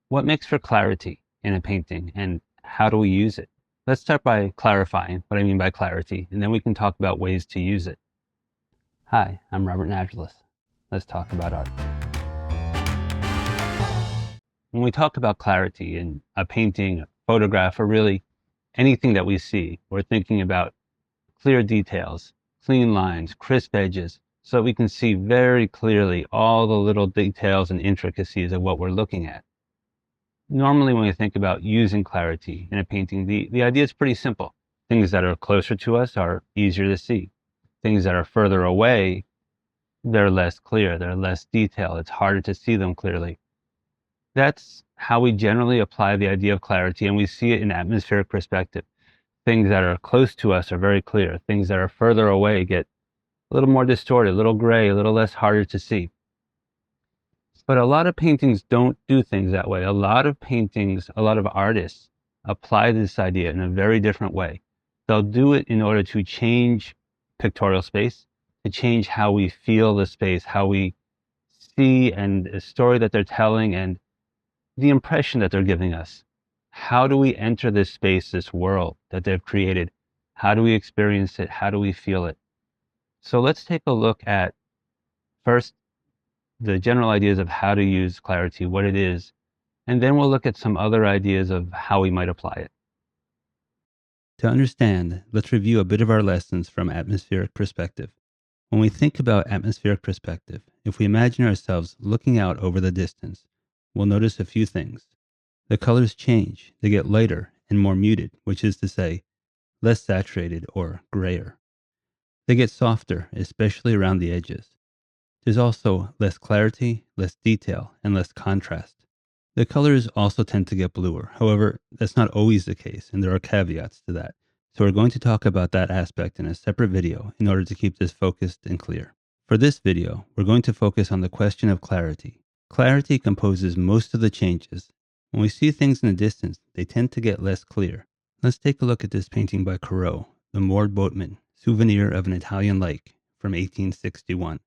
What makes for clarity in a painting and how do we use it? Let's start by clarifying what I mean by clarity, and then we can talk about ways to use it. Hi, I'm Robert Naturalist. Let's talk about art. When we talk about clarity in a painting, a photograph, or really anything that we see, we're thinking about clear details, clean lines, crisp edges, so that we can see very clearly all the little details and intricacies of what we're looking at. Normally, when we think about using clarity in a painting, the idea is pretty simple. Things that are closer to us are easier to see. Things that are further away, they're less clear, they're less detailed, it's harder to see them clearly. That's how we generally apply the idea of clarity, and we see it in atmospheric perspective. Things that are close to us are very clear. Things that are further away get a little more distorted, a little gray, a little less harder to see. But a lot of paintings don't do things that way. A lot of paintings, a lot of artists apply this idea in a very different way. They'll do it in order to change pictorial space, to change how we feel the space, how we see and the story that they're telling and the impression that they're giving us. How do we enter this space, this world that they've created? How do we experience it? How do we feel it? So let's take a look at first the general ideas of how to use clarity, what it is, and then we'll look at some other ideas of how we might apply it. To understand, let's review a bit of our lessons from atmospheric perspective. When we think about atmospheric perspective, if we imagine ourselves looking out over the distance, we'll notice a few things. The colors change, they get lighter and more muted, which is to say, less saturated or grayer. They get softer, especially around the edges. There's also less clarity, less detail, and less contrast. The colors also tend to get bluer. However, that's not always the case, and there are caveats to that. So we're going to talk about that aspect in a separate video in order to keep this focused and clear. For this video, we're going to focus on the question of clarity. Clarity composes most of the changes. When we see things in the distance, they tend to get less clear. Let's take a look at this painting by Corot, The Moored Boatman, Souvenir of an Italian Lake, from 1861.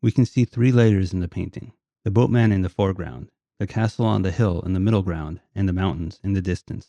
We can see three layers in the painting: the boatman in the foreground, the castle on the hill in the middle ground, and the mountains in the distance.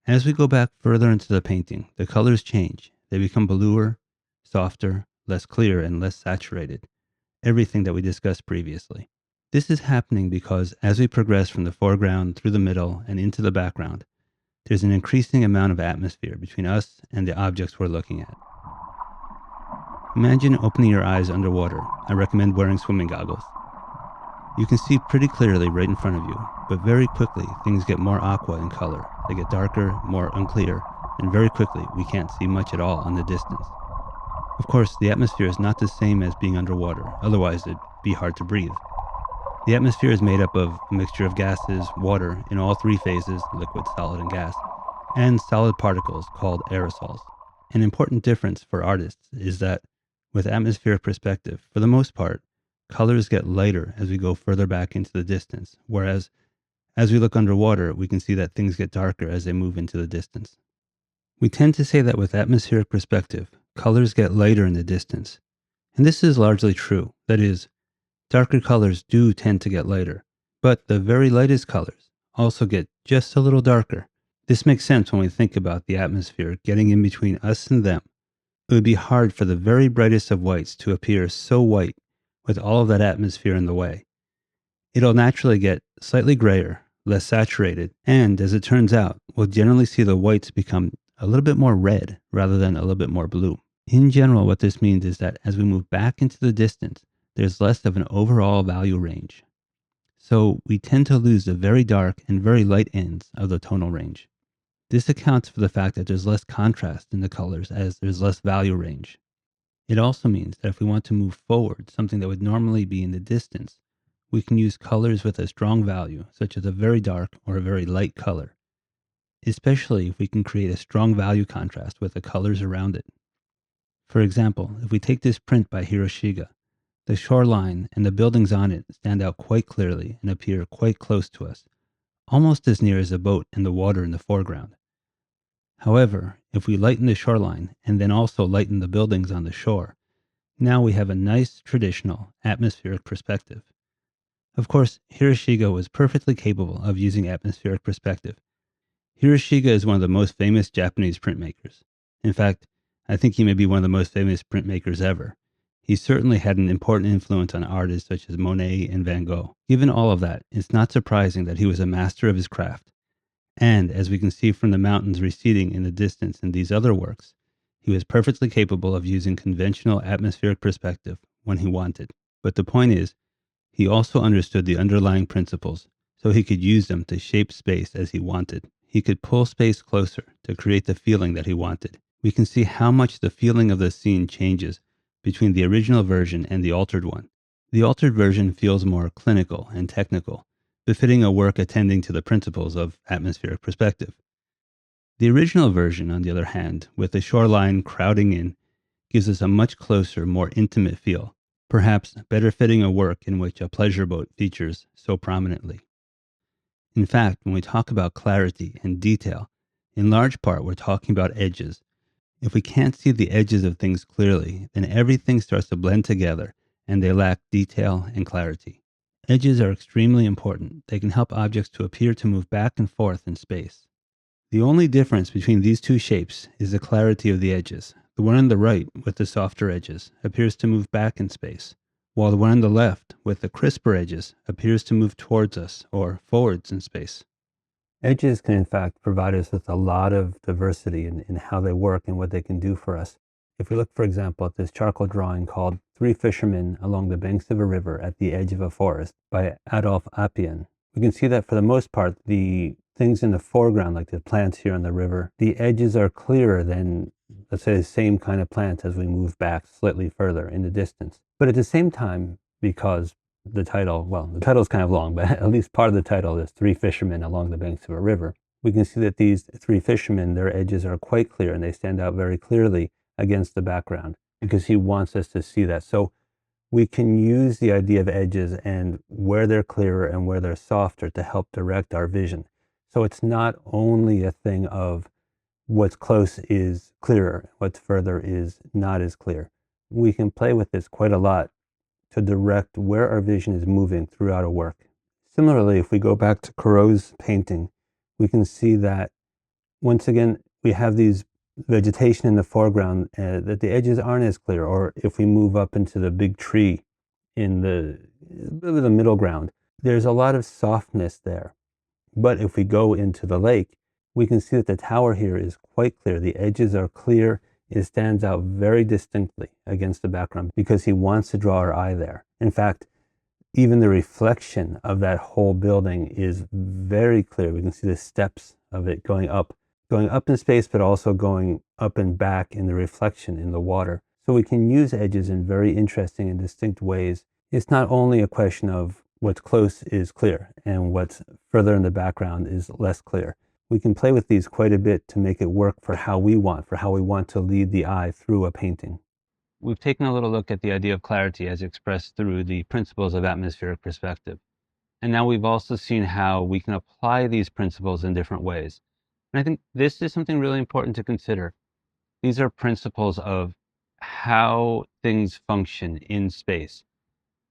As we go back further into the painting, the colors change. They become bluer, softer, less clear, and less saturated. Everything that we discussed previously. This is happening because as we progress from the foreground through the middle and into the background, there's an increasing amount of atmosphere between us and the objects we're looking at. Imagine opening your eyes underwater. I recommend wearing swimming goggles. You can see pretty clearly right in front of you, but very quickly things get more aqua in color. They get darker, more unclear, and very quickly we can't see much at all in the distance. Of course, the atmosphere is not the same as being underwater, otherwise it'd be hard to breathe. The atmosphere is made up of a mixture of gases, water in all three phases, liquid, solid, and gas, and solid particles called aerosols. An important difference for artists is that with atmospheric perspective, for the most part, colors get lighter as we go further back into the distance, whereas as we look underwater, we can see that things get darker as they move into the distance. We tend to say that with atmospheric perspective, colors get lighter in the distance. And this is largely true. That is, darker colors do tend to get lighter, but the very lightest colors also get just a little darker. This makes sense when we think about the atmosphere getting in between us and them. It would be hard for the very brightest of whites to appear so white with all of that atmosphere in the way. It'll naturally get slightly grayer, less saturated, and as it turns out, we'll generally see the whites become a little bit more red rather than a little bit more blue. In general, what this means is that as we move back into the distance, there's less of an overall value range. So we tend to lose the very dark and very light ends of the tonal range. This accounts for the fact that there's less contrast in the colors as there's less value range. It also means that if we want to move forward something that would normally be in the distance, we can use colors with a strong value, such as a very dark or a very light color, especially if we can create a strong value contrast with the colors around it. For example, if we take this print by Hiroshige, the shoreline and the buildings on it stand out quite clearly and appear quite close to us, almost as near as a boat and the water in the foreground. However, if we lighten the shoreline and then also lighten the buildings on the shore, now we have a nice traditional atmospheric perspective. Of course, Hiroshige was perfectly capable of using atmospheric perspective. Hiroshige is one of the most famous Japanese printmakers. In fact, I think he may be one of the most famous printmakers ever. He certainly had an important influence on artists such as Monet and Van Gogh. Given all of that, it's not surprising that he was a master of his craft. And as we can see from the mountains receding in the distance in these other works, he was perfectly capable of using conventional atmospheric perspective when he wanted. But the point is, he also understood the underlying principles, so he could use them to shape space as he wanted. He could pull space closer to create the feeling that he wanted. We can see how much the feeling of the scene changes between the original version and the altered one. The altered version feels more clinical and technical, befitting a work attending to the principles of atmospheric perspective. The original version, on the other hand, with the shoreline crowding in, gives us a much closer, more intimate feel, perhaps better fitting a work in which a pleasure boat features so prominently. In fact, when we talk about clarity and detail, in large part we're talking about edges. If we can't see the edges of things clearly, then everything starts to blend together and they lack detail and clarity. Edges are extremely important. They can help objects to appear to move back and forth in space. The only difference between these two shapes is the clarity of the edges. The one on the right, with the softer edges, appears to move back in space, while the one on the left, with the crisper edges, appears to move towards us or forwards in space. Edges can, in fact, provide us with a lot of diversity in how they work and what they can do for us. If we look, for example, at this charcoal drawing called Three Fishermen Along the Banks of a River at the Edge of a Forest by Adolf Appien, we can see that for the most part, the things in the foreground, like the plants here on the river, the edges are clearer than, let's say, the same kind of plant as we move back slightly further in the distance. But at the same time, because the title is kind of long, but at least part of the title is Three Fishermen Along the Banks of a River. We can see that these three fishermen, their edges are quite clear and they stand out very clearly against the background because he wants us to see that. So we can use the idea of edges and where they're clearer and where they're softer to help direct our vision. So it's not only a thing of what's close is clearer, what's further is not as clear. We can play with this quite a lot to direct where our vision is moving throughout a work. Similarly, if we go back to Corot's painting, we can see that once again, we have these vegetation in the foreground, that the edges aren't as clear. Or if we move up into the big tree in the middle ground, there's a lot of softness there. But if we go into the lake, we can see that the tower here is quite clear. The edges are clear. It stands out very distinctly against the background because he wants to draw our eye there. In fact, even the reflection of that whole building is very clear. We can see the steps of it going up in space, but also going up and back in the reflection in the water. So we can use edges in very interesting and distinct ways. It's not only a question of what's close is clear and what's further in the background is less clear. We can play with these quite a bit to make it work for how we want to lead the eye through a painting. We've taken a little look at the idea of clarity as expressed through the principles of atmospheric perspective. And now we've also seen how we can apply these principles in different ways. And I think this is something really important to consider. These are principles of how things function in space.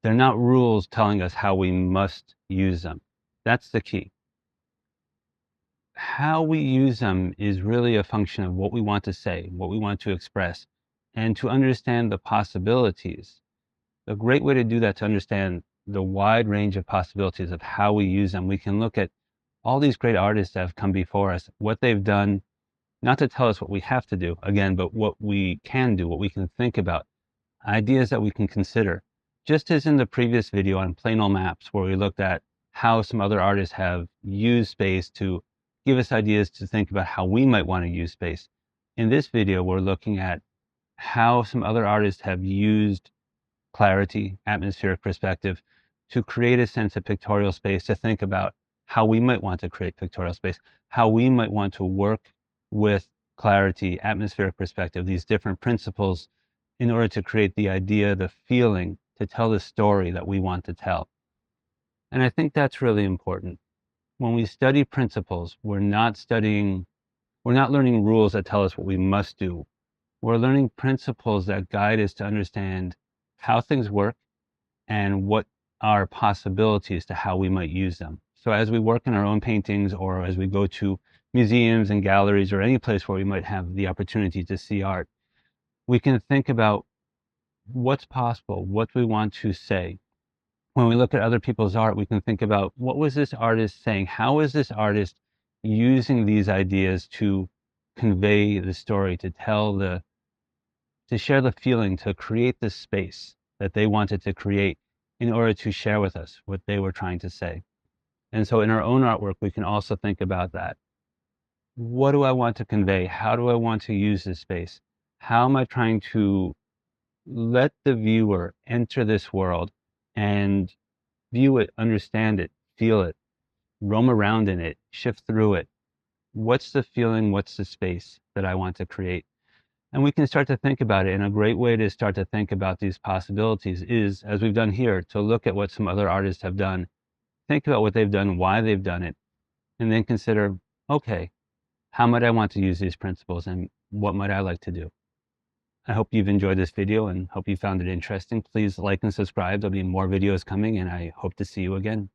They're not rules telling us how we must use them. That's the key. How we use them is really a function of what we want to say, what we want to express, and to understand the possibilities. A great way to do that, to understand the wide range of possibilities of how we use them, we can look at all these great artists that have come before us, what they've done, not to tell us what we have to do, again, but what we can do, what we can think about, ideas that we can consider. Just as in the previous video on plain old maps, where we looked at how some other artists have used space to give us ideas to think about how we might want to use space. In this video, we're looking at how some other artists have used clarity, atmospheric perspective, to create a sense of pictorial space, to think about how we might want to create pictorial space, how we might want to work with clarity, atmospheric perspective, these different principles in order to create the idea, the feeling, to tell the story that we want to tell. And I think that's really important. When we study principles, we're not learning rules that tell us what we must do. We're learning principles that guide us to understand how things work and what are possibilities to how we might use them. So as we work in our own paintings, or as we go to museums and galleries, or any place where we might have the opportunity to see art, we can think about what's possible, what we want to say. When we look at other people's art, we can think about, what was this artist saying? How is this artist using these ideas to convey the story, to share the feeling, to create the space that they wanted to create in order to share with us what they were trying to say. And so in our own artwork, we can also think about that. What do I want to convey? How do I want to use this space? How am I trying to let the viewer enter this world and view it, understand it, feel it, roam around in it, shift through it? What's the feeling? What's the space that I want to create? And we can start to think about it. And a great way to start to think about these possibilities is, as we've done here, to look at what some other artists have done, think about what they've done, why they've done it, and then consider, okay, how might I want to use these principles, and what might I like to do? I hope you've enjoyed this video and hope you found it interesting. Please like and subscribe. There'll be more videos coming, and I hope to see you again.